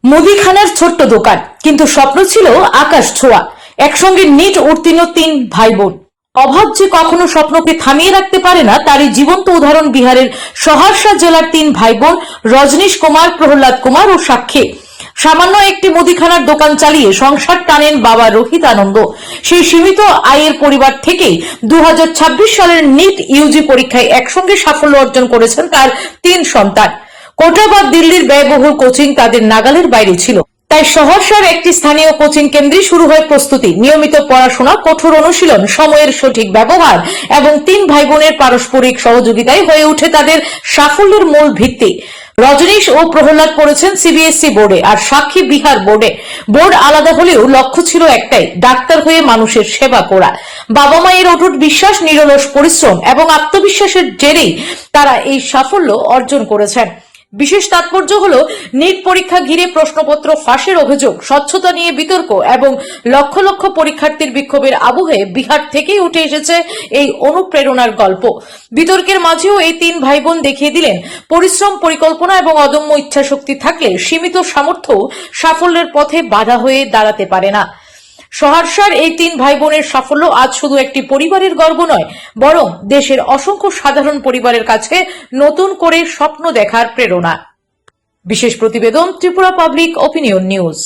মুদিখানার ছোট্ট দোকান, কিন্তু স্বপ্ন ছিল আকাশ ছোঁয়া। একসঙ্গে নিট উত্তীর্ণ তিন ভাই বোন। অভাব যে কখনো স্বপ্নকে থামিয়ে রাখতে পারে না, তারই জীবন্ত উদাহরণ বিহারের সহরসা জেলার তিন ভাই বোন রজনীশ কুমার, প্রহ্লাদ কুমার ও সাক্ষী। সামান্য একটি মুদিখানার দোকান চালিয়ে সংসার টানেন বাবা রোহিত আনন্দ। সেই সীমিত আয়ের পরিবার থেকেই 2026 সালের নিট ইউজি পরীক্ষায় একসঙ্গে সাফল্য অর্জন করেছেন তার তিন সন্তান। কোটা বা দিল্লির ব্যয়বহুল কোচিং তাদের নাগালের বাইরে ছিল। তাই সহরসার একটি স্থানীয় কোচিং কেন্দ্রে শুরু হয় প্রস্তুতি। নিয়মিত পড়াশোনা, কঠোর অনুশীলন, সময়ের সঠিক ব্যবহার এবং তিন ভাই বোনের পারস্পরিক সহযোগিতায় হয়ে ওঠে তাদের সাফল্যের মূল ভিত্তি। রজনীশ ও প্রহ্লাদ পড়েছেন সিবিএসই বোর্ডে, আর সাক্ষী বিহার বোর্ডে। বোর্ড আলাদা হলেও লক্ষ্য ছিল একটাই, ডাক্তার হয়ে মানুষের সেবা করা। বাবা মায়ের অটুট বিশ্বাস, নিরলস পরিশ্রম এবং আত্মবিশ্বাসের জেরেই তারা এই সাফল্য অর্জন করেছেন। বিশেষ তাৎপর্য হলো নিট পরীক্ষা ঘিরে প্রশ্নপত্র ফাঁসের অভিযোগ, স্বচ্ছতা নিয়ে বিতর্ক এবং লক্ষ লক্ষ পরীক্ষার্থীর বিক্ষোভের আবহে বিহার থেকেই উঠে এসেছে এই অনুপ্রেরণার গল্প। বিতর্কের মাঝেও এই তিন ভাই বোন দেখিয়ে দিলেন, পরিশ্রম, পরিকল্পনা এবং অদম্য ইচ্ছাশক্তি থাকলে সীমিত সামর্থ্য সাফল্যের পথে বাধা হয়ে দাঁড়াতে পারে না। সহরসার এই তিন ভাই বোনের সাফল্য আজ শুধু একটি পরিবারের গর্ব নয়, বরং দেশের অসংখ্য সাধারণ পরিবারের কাছে নতুন করে স্বপ্ন দেখার প্রেরণা। বিশেষ প্রতিবেদন, ত্রিপুরা পাবলিক ওপিনিয়ন নিউজ।